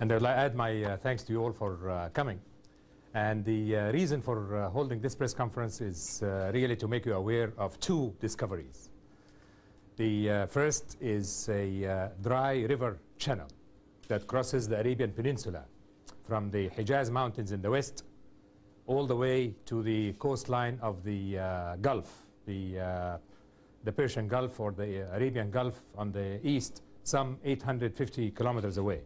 And I'd like to add my thanks to you all for coming. And the reason for holding this press conference is really to make you aware of two discoveries. The first is a dry river channel that crosses the Arabian Peninsula from the Hijaz Mountains in the west all the way to the coastline of the Gulf, the Persian Gulf or the Arabian Gulf on the east, some 850 kilometers away.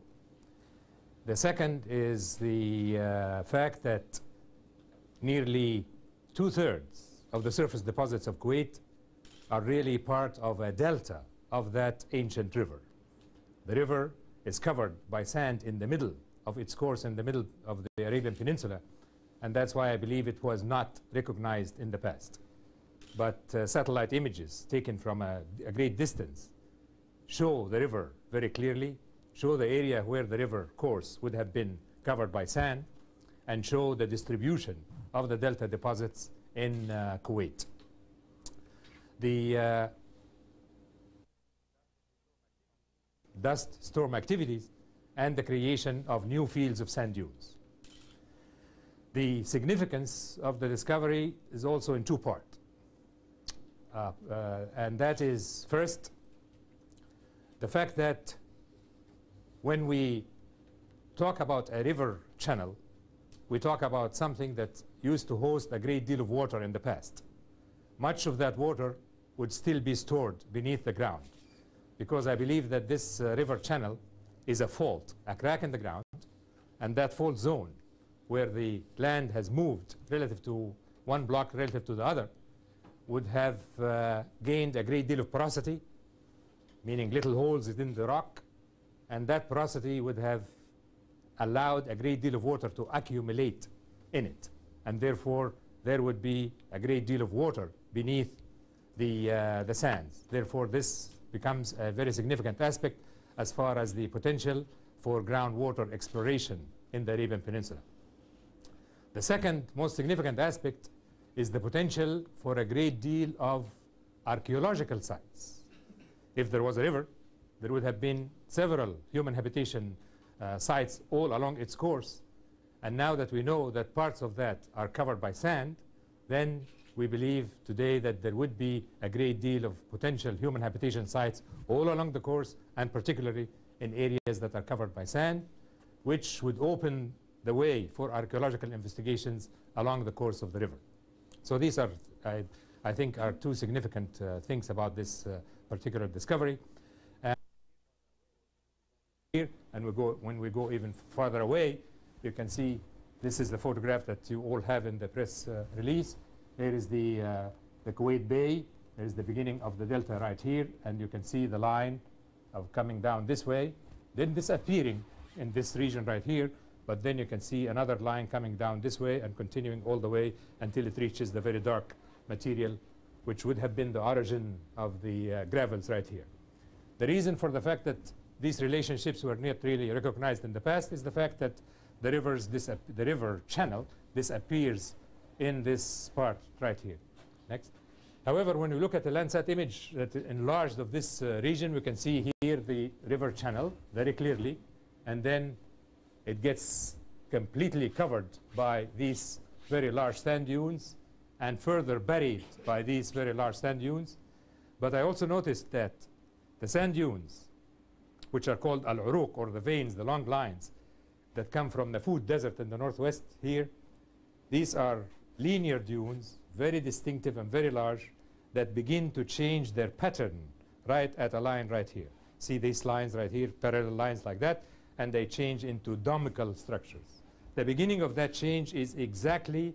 The second is the fact that nearly 2/3 of the surface deposits of Kuwait are really part of a delta of that ancient river. The river is covered by sand in the middle of its course, in the middle of the Arabian Peninsula, and that's why I believe it was not recognized in the past. But satellite images taken from a great distance show the river very clearly, show the area where the river course would have been covered by sand, and show the distribution of the delta deposits in Kuwait. The dust storm activities and the creation of new fields of sand dunes. The significance of the discovery is also in two parts. And that is, first, the fact that when we talk about a river channel, we talk about something that used to host a great deal of water in the past. Much of that water would still be stored beneath the ground, because I believe that this river channel is a fault, a crack in the ground, and that fault zone where the land has moved relative to one block relative to the other would have gained a great deal of porosity, meaning little holes within the rock, and that porosity would have allowed a great deal of water to accumulate in it, and therefore there would be a great deal of water beneath the sands. Therefore this becomes a very significant aspect as far as the potential for groundwater exploration in the Arabian Peninsula. The second most significant aspect is the potential for a great deal of archaeological sites. If there was a river, there would have been several human habitation sites all along its course, and now that we know that parts of that are covered by sand, then we believe today that there would be a great deal of potential human habitation sites all along the course, and particularly in areas that are covered by sand, which would open the way for archaeological investigations along the course of the river. So these are, I think, are two significant things about this particular discovery. And when we go even farther away, you can see this is the photograph that you all have in the press release. Here is the Kuwait Bay. There is the beginning of the delta right here, and you can see the line of coming down this way, then disappearing in this region right here, but then you can see another line coming down this way and continuing all the way until it reaches the very dark material, which would have been the origin of the gravels right here. The reason for the fact that these relationships were not really recognized in the past is the fact that the river channel disappears in this part right here. Next. However, when we look at the Landsat image that enlarged of this region, we can see here the river channel very clearly, and then it gets completely covered by these very large sand dunes and further buried by these very large sand dunes. But I also noticed that the sand dunes, which are called Al-Uruq, or the veins, the long lines that come from the Food Desert in the northwest here, these are linear dunes, very distinctive and very large, that begin to change their pattern right at a line right here. See these lines right here, parallel lines like that, and they change into domical structures. The beginning of that change is exactly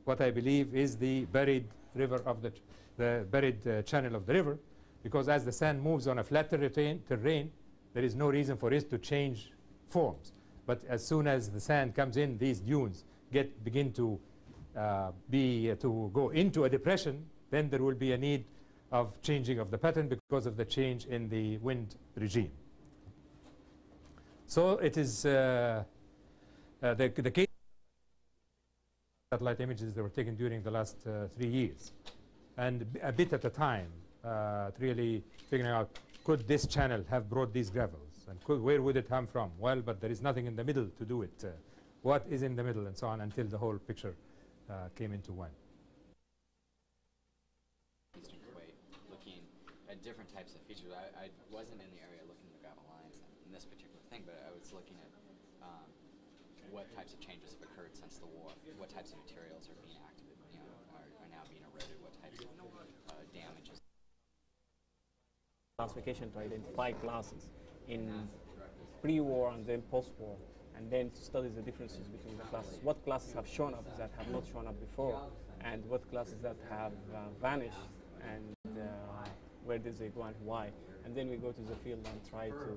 what I believe is the buried river of the buried channel of the river, because as the sand moves on a flat terrain, there is no reason for it to change forms. But as soon as the sand comes in, these dunes begin to go into a depression, then there will be a need of changing of the pattern because of the change in the wind regime. So it is the case satellite images that were taken during the last 3 years, and a bit at a time, really figuring out, could this channel have brought these gravels? And where would it come from? Well, but there is nothing in the middle to do it. What is in the middle, and so on, until the whole picture came into one. Eastern Kuwait, looking at different types of features. I wasn't in the area looking at the gravel lines in this particular thing, but I was looking at what types of changes have occurred since the war, what types of materials are being activated, are now being eroded, what types of damages. Classification to identify classes in pre-war and then post-war, and then to study the differences between the classes. What classes have shown up that have not shown up before, and what classes that have vanished, and where did they go and why. And then we go to the field and try to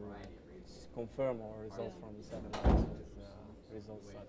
confirm our results from the 7 lines with results that